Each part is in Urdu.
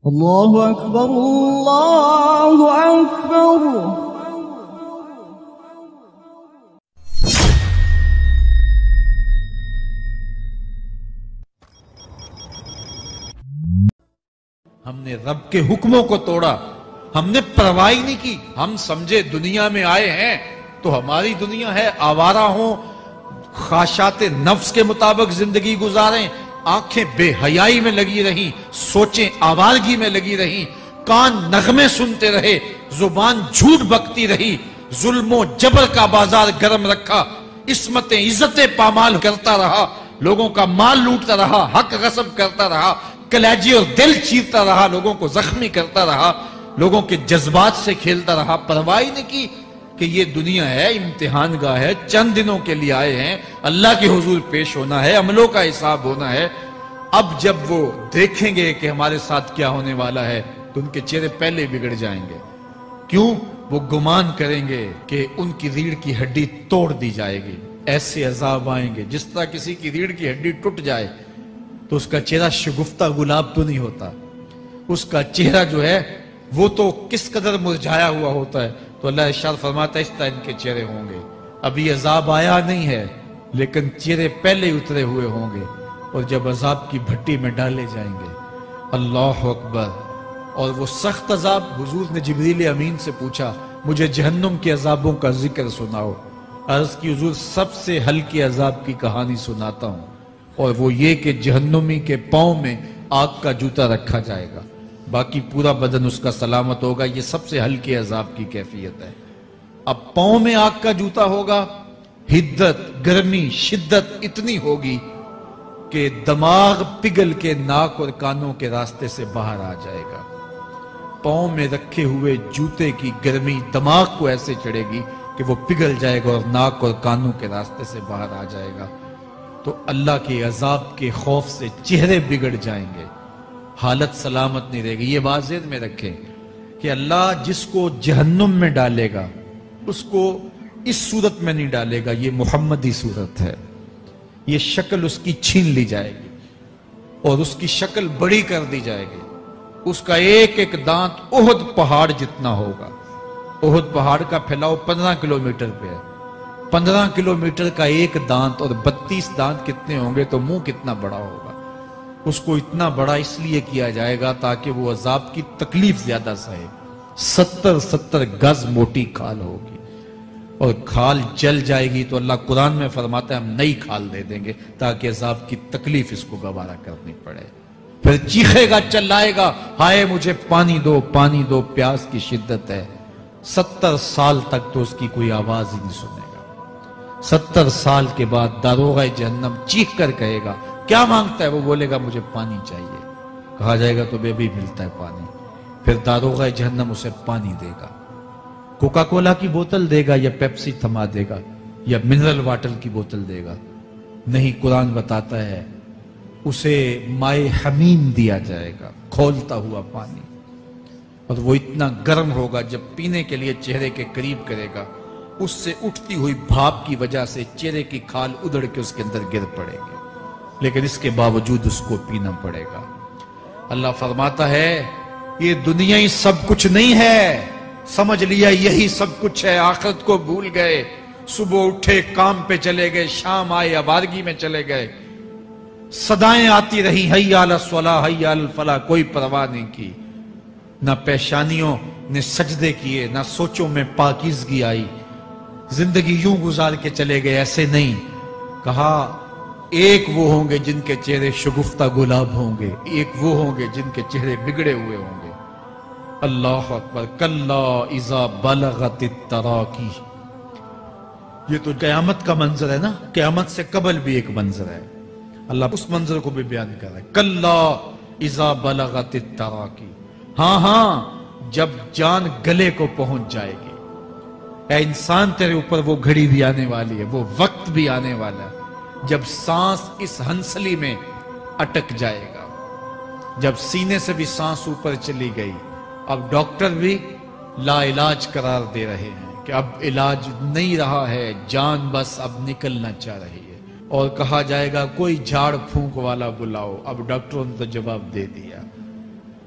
اللہ اکبر اللہ اکبر۔ ہم نے رب کے حکموں کو توڑا، ہم نے پرواہ نہیں کی۔ ہم سمجھے دنیا میں آئے ہیں تو ہماری دنیا ہے، آوارہ ہوں، خواہشات نفس کے مطابق زندگی گزاریں، آنکھیں بے حیائی میں لگی رہیں، سوچیں آوارگی میں لگی رہیں، کان نغمے سنتے رہے، زبان جھوٹ بکتی رہی، ظلم و جبر کا بازار گرم رکھا، عصمتیں عزتیں پامال کرتا رہا، لوگوں کا مال لوٹتا رہا، حق غصب کرتا رہا، کلیجی اور دل چیرتا رہا، لوگوں کو زخمی کرتا رہا، لوگوں کے جذبات سے کھیلتا رہا، پرواہ نہیں کی کہ یہ دنیا ہے، امتحان گاہ ہے، چند دنوں کے لیے آئے ہیں، اللہ کے حضور پیش ہونا ہے، عملوں کا حساب ہونا ہے۔ اب جب وہ دیکھیں گے کہ ہمارے ساتھ کیا ہونے والا ہے تو ان کے چہرے پہلے بگڑ جائیں گے۔ کیوں؟ وہ گمان کریں گے کہ ان کی ریڑھ کی ہڈی توڑ دی جائے گی، ایسے عذاب آئیں گے جس طرح کسی کی ریڑھ کی ہڈی ٹوٹ جائے تو اس کا چہرہ شگفتہ گلاب تو نہیں ہوتا، اس کا چہرہ جو ہے وہ تو کس قدر مرجھایا ہوا ہوتا ہے۔ تو اللہ ارشاد فرماتا ہے اس طرح ان کے چہرے ہوں گے۔ ابھی عذاب آیا نہیں ہے لیکن چہرے پہلے اترے ہوئے ہوں گے، اور جب عذاب کی بھٹی میں ڈالے جائیں گے، اللہ اکبر، اور وہ سخت عذاب، حضور نے جبریل امین سے پوچھا مجھے جہنم کے عذابوں کا ذکر سناؤ۔ عرض کی حضور سب سے ہلکے عذاب کی کہانی سناتا ہوں، اور وہ یہ کہ جہنمی کے پاؤں میں آگ کا جوتا رکھا جائے گا، باقی پورا بدن اس کا سلامت ہوگا۔ یہ سب سے ہلکے عذاب کی کیفیت ہے۔ اب پاؤں میں آگ کا جوتا ہوگا، حدت، گرمی، شدت اتنی ہوگی کہ دماغ پگھل کے ناک اور کانوں کے راستے سے باہر آ جائے گا۔ پاؤں میں رکھے ہوئے جوتے کی گرمی دماغ کو ایسے چڑھے گی کہ وہ پگھل جائے گا اور ناک اور کانوں کے راستے سے باہر آ جائے گا۔ تو اللہ کے عذاب کے خوف سے چہرے بگڑ جائیں گے، حالت سلامت نہیں رہے گی۔ یہ بات ذہن میں رکھیں کہ اللہ جس کو جہنم میں ڈالے گا اس کو اس صورت میں نہیں ڈالے گا، یہ محمدی صورت ہے، یہ شکل اس کی چھین لی جائے گی اور اس کی شکل بڑی کر دی جائے گی۔ اس کا ایک ایک دانت احد پہاڑ جتنا ہوگا۔ احد پہاڑ کا پھیلاؤ 15 کلومیٹر پہ ہے، 15 کلومیٹر کا ایک دانت، اور 32 دانت کتنے ہوں گے تو منہ کتنا بڑا ہوگا۔ اس کو اتنا بڑا اس لیے کیا جائے گا تاکہ وہ عذاب کی تکلیف زیادہ سہے۔ 70 گز موٹی کھال ہوگی، اور کھال جل جائے گی تو اللہ قرآن میں فرماتا ہے ہم نئی کھال دے دیں گے تاکہ عذاب کی تکلیف اس کو گوارا کرنی پڑے۔ پھر چیخے گا، چلائے گا، ہائے مجھے پانی دو، پانی دو، پیاس کی شدت ہے۔ 70 سال تک تو اس کی کوئی آواز ہی نہیں سنے گا۔ 70 سال کے بعد داروغہ جہنم چیخ کر کہے گا کیا مانگتا ہے؟ وہ بولے گا مجھے پانی چاہیے۔ کہا جائے گا تو بے بھی ملتا ہے پانی۔ پھر داروغہ جہنم اسے پانی دے گا، کوکا کولا کی بوتل دے گا یا پیپسی تھما دے گا یا منرل واٹر کی بوتل دے گا؟ نہیں، قرآن بتاتا ہے اسے مائے حمیم دیا جائے گا، کھولتا ہوا پانی، اور وہ اتنا گرم ہوگا جب پینے کے لیے چہرے کے قریب کرے گا اس سے اٹھتی ہوئی بھاپ کی وجہ سے چہرے کی کھال ادھڑ کے اس کے اندر گر پڑے گی، لیکن اس کے باوجود اس کو پینا پڑے گا۔ اللہ فرماتا ہے یہ دنیا ہی سب کچھ نہیں ہے، سمجھ لیا یہی سب کچھ ہے، آخرت کو بھول گئے، صبح اٹھے کام پہ چلے گئے، شام آئے آوارگی میں چلے گئے، صدائیں آتی رہی حی علی الصلاح حی علی الفلاح، کوئی پرواہ نہیں کی، نہ پیشانیوں نے سجدے کیے، نہ سوچوں میں پاکیزگی آئی، زندگی یوں گزار کے چلے گئے۔ ایسے نہیں، کہا ایک وہ ہوں گے جن کے چہرے شگفتہ گلاب ہوں گے، ایک وہ ہوں گے جن کے چہرے بگڑے ہوئے ہوں گے۔ اللہ اکبر، کلا اذا بلغت التراقی۔ یہ تو قیامت کا منظر ہے نا، قیامت سے قبل بھی ایک منظر ہے، اللہ اس منظر کو بھی بیان کر رہا ہے، کلا اذا بلغت التراقی۔ ہاں ہاں، جب جان گلے کو پہنچ جائے گی، اے انسان تیرے اوپر وہ گھڑی بھی آنے والی ہے، وہ وقت بھی آنے والا ہے جب سانس اس ہنسلی میں اٹک جائے گا، جب سینے سے بھی سانس اوپر چلی گئی، اب ڈاکٹر بھی لا علاج قرار دے رہے ہیں کہ اب علاج نہیں رہا ہے، جان بس اب نکلنا چاہ رہی ہے، اور کہا جائے گا کوئی جھاڑ پھونک والا بلاؤ۔ اب ڈاکٹروں نے تو جواب دے دیا،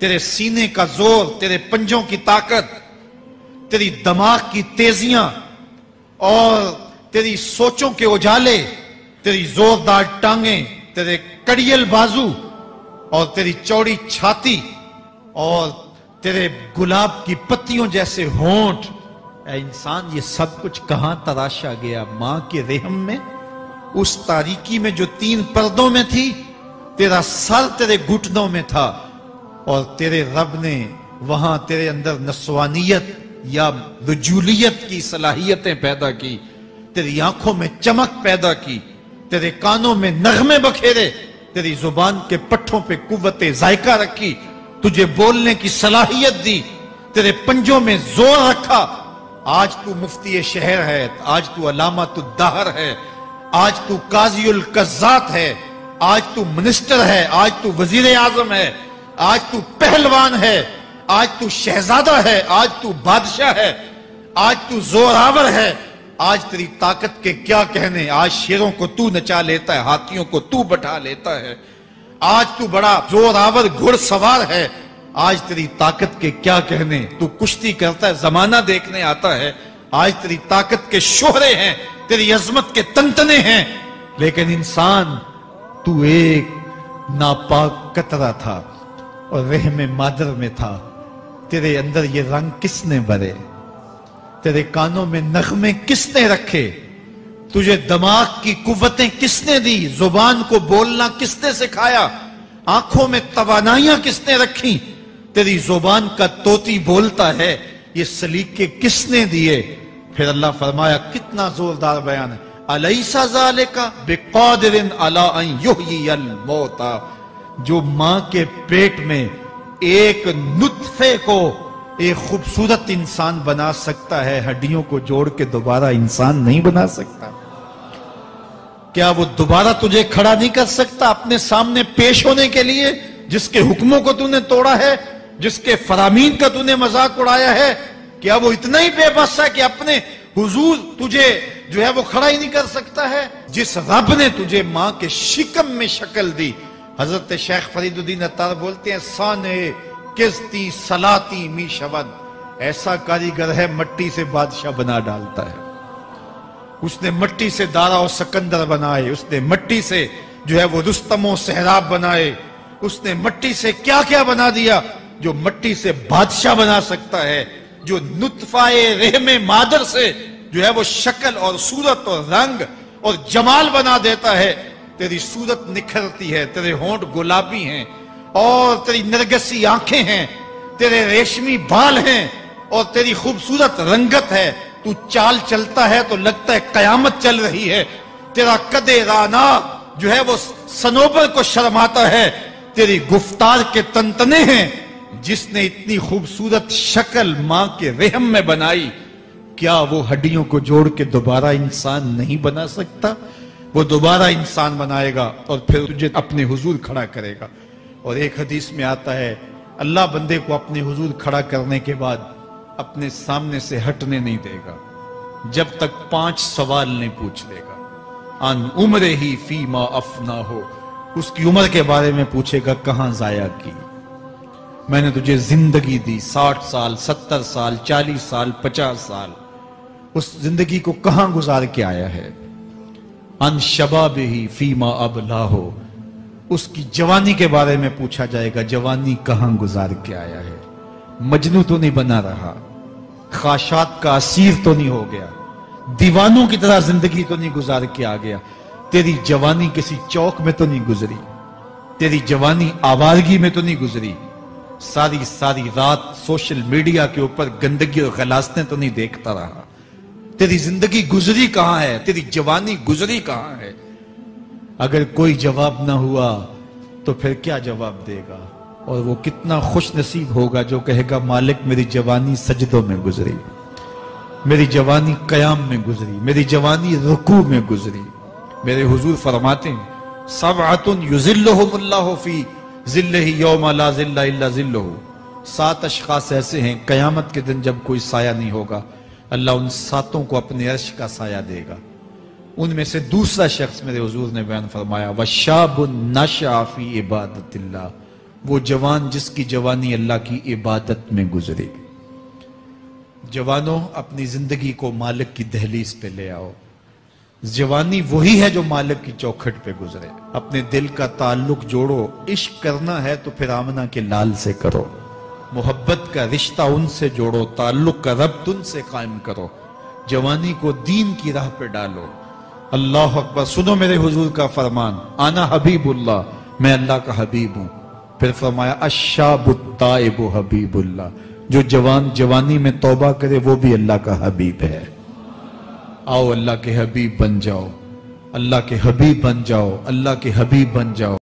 تیرے سینے کا زور، تیرے پنجوں کی طاقت، تیری دماغ کی تیزیاں اور تیری سوچوں کے اجالے، تیری زوردار ٹانگیں، تیرے کڑیل بازو اور تیری چوڑی چھاتی اور تیرے گلاب کی پتیوں جیسے ہونٹ، اے انسان یہ سب کچھ کہاں تراشا گیا؟ ماں کے رحم میں، اس تاریکی میں جو 3 پردوں میں تھی۔ تیرا سر تیرے گھٹنوں میں تھا اور تیرے رب نے وہاں تیرے اندر نسوانیت یا رجولیت کی صلاحیتیں پیدا کی، تیری آنکھوں میں چمک پیدا کی، تیرے کانوں میں نغمے بکھیرے، تیری زبان کے پٹھوں پہ قوت ذائقہ رکھی، تجھے بولنے کی صلاحیت دی، تیرے پنجوں میں زور رکھا۔ آج تو مفتی شہر ہے، آج تو علامۃ الدہر ہے، آج تو قاضی القضات ہے، آج تو منسٹر ہے، آج تو وزیر اعظم ہے، آج تو پہلوان ہے، آج تو شہزادہ ہے، آج تو بادشاہ ہے، آج تو زوراور ہے۔ آج تیری طاقت کے کیا کہنے؟ آج شیروں کو تو نچا لیتا ہے، ہاتھیوں کو تو بٹھا لیتا ہے، آج تو بڑا زوراور گھڑ سوار ہے۔ آج تیری طاقت کے کیا کہنے؟ تو کشتی کرتا ہے، زمانہ دیکھنے آتا ہے۔ آج تیری طاقت کے شوہرے ہیں، تیری عظمت کے تنتنے ہیں، لیکن انسان تو ایک ناپاک قطرہ تھا اور رحم مادر میں تھا۔ تیرے اندر یہ رنگ کس نے بھرے؟ تیرے کانوں میں نغمے کس نے رکھے؟ تجھے دماغ کی قوتیں کس نے دی؟ زبان کو بولنا کس نے سکھایا؟ آنکھوں میں توانائیاں کس نے رکھی؟ تیری زبان کا طوطی بولتا ہے، یہ سلیقے کس نے دیے؟ پھر اللہ فرمایا، کتنا زوردار بیان ہے، الیس ذالک بقادر علی ان یحیی الموتى، جو ماں کے پیٹ میں ایک نطفے کو ایک خوبصورت انسان بنا سکتا ہے، ہڈیوں کو جوڑ کے دوبارہ انسان نہیں بنا سکتا؟ کیا وہ دوبارہ تجھے کھڑا نہیں کر سکتا اپنے سامنے پیش ہونے کے لیے، جس کے حکموں کو تو نے توڑا ہے، جس کے فرامین کا تو نے مذاق اڑایا ہے؟ کیا وہ اتنا ہی بے بس ہے کہ اپنے حضور تجھے جو ہے وہ کھڑا ہی نہیں کر سکتا ہے؟ جس رب نے تجھے ماں کے شکم میں شکل دی، حضرت شیخ فرید الدین عطار بولتے ہیں، سانے کستی سلاتی می شود، ایسا کاریگر ہے مٹی سے بادشاہ بنا ڈالتا ہے۔ اس نے مٹی سے دارا و سکندر بنائے، اس نے مٹی سے جو ہے وہ رستم و سہراب بنائے، اس نے مٹی سے کیا کیا بنا دیا، جو مٹی سے بادشاہ بنا سکتا ہے، جو نطفہ رحم مادر سے جو ہے وہ شکل اور صورت اور رنگ اور جمال بنا دیتا ہے۔ تیری صورت نکھرتی ہے، تیرے ہونٹ گلابی ہیں اور تیری نرگسی آنکھیں ہیں، تیرے ریشمی بال ہیں اور تیری خوبصورت رنگت ہے، تو چال چلتا ہے تو لگتا ہے قیامت چل رہی ہے، تیرا قد رانا جو ہے وہ صنوبر کو شرماتا ہے، تیری گفتار کے تنتنے ہیں۔ جس نے اتنی خوبصورت شکل ماں کے رحم میں بنائی، کیا وہ ہڈیوں کو جوڑ کے دوبارہ انسان نہیں بنا سکتا؟ وہ دوبارہ انسان بنائے گا اور پھر تجھے اپنے حضور کھڑا کرے گا۔ اور ایک حدیث میں آتا ہے، اللہ بندے کو اپنے حضور کھڑا کرنے کے بعد اپنے سامنے سے ہٹنے نہیں دے گا جب تک 5 سوال نہیں پوچھ لے گا۔ ان عمرہ ہی فیما افنا ہو، اس کی عمر کے بارے میں پوچھے گا، کہاں ضائع کی؟ میں نے تجھے زندگی دی، 60 سال 70 سال 40 سال 50 سال، اس زندگی کو کہاں گزار کے آیا ہے؟ ان شباب ہی فیما ابلا ہو، اس کی جوانی کے بارے میں پوچھا جائے گا، جوانی کہاں گزار کے آیا ہے؟ مجنوں تو نہیں بنا رہا، خواہشات کا اسیر تو نہیں ہو گیا، دیوانوں کی طرح زندگی تو نہیں گزار کے آ گیا؟ تیری جوانی کسی چوک میں تو نہیں گزری، تیری جوانی آوارگی میں تو نہیں گزری، ساری رات سوشل میڈیا کے اوپر گندگی اور غلاظتیں تو نہیں دیکھتا رہا؟ تیری زندگی گزری کہاں ہے؟ تیری جوانی گزری کہاں ہے؟ اگر کوئی جواب نہ ہوا تو پھر کیا جواب دے گا؟ اور وہ کتنا خوش نصیب ہوگا جو کہے گا، مالک میری جوانی سجدوں میں گزری، میری جوانی قیام میں گزری، میری جوانی رکوع میں گزری۔ میرے حضور فرماتے ہیں، سبعۃ یظلھم اللہ فی ظلہ یوم لا ظل الا ظلہ، 7 اشخاص ایسے ہیں قیامت کے دن جب کوئی سایہ نہیں ہوگا، اللہ ان 7 کو اپنے عرش کا سایہ دے گا۔ ان میں سے دوسرا شخص میرے حضور نے بیان فرمایا، وشاب نشأ فی عبادت اللہ، وہ جوان جس کی جوانی اللہ کی عبادت میں گزری۔ جوانوں، اپنی زندگی کو مالک کی دہلیز پہ لے آؤ۔ جوانی وہی ہے جو مالک کی چوکھٹ پہ گزرے۔ اپنے دل کا تعلق جوڑو، عشق کرنا ہے تو پھر آمنہ کے لال سے کرو، محبت کا رشتہ ان سے جوڑو، تعلق کا ربط ان سے قائم کرو، جوانی کو دین کی راہ پہ ڈالو۔ اللہ اکبر۔ سنو میرے حضور کا فرمان، انا حبیب اللہ، میں اللہ کا حبیب ہوں۔ پھر فرمایا الشاب التائب حبیب اللہ، جو جوان جوانی میں توبہ کرے وہ بھی اللہ کا حبیب ہے۔ آؤ اللہ کے حبیب بن جاؤ، اللہ کے حبیب بن جاؤ، اللہ کے حبیب بن جاؤ۔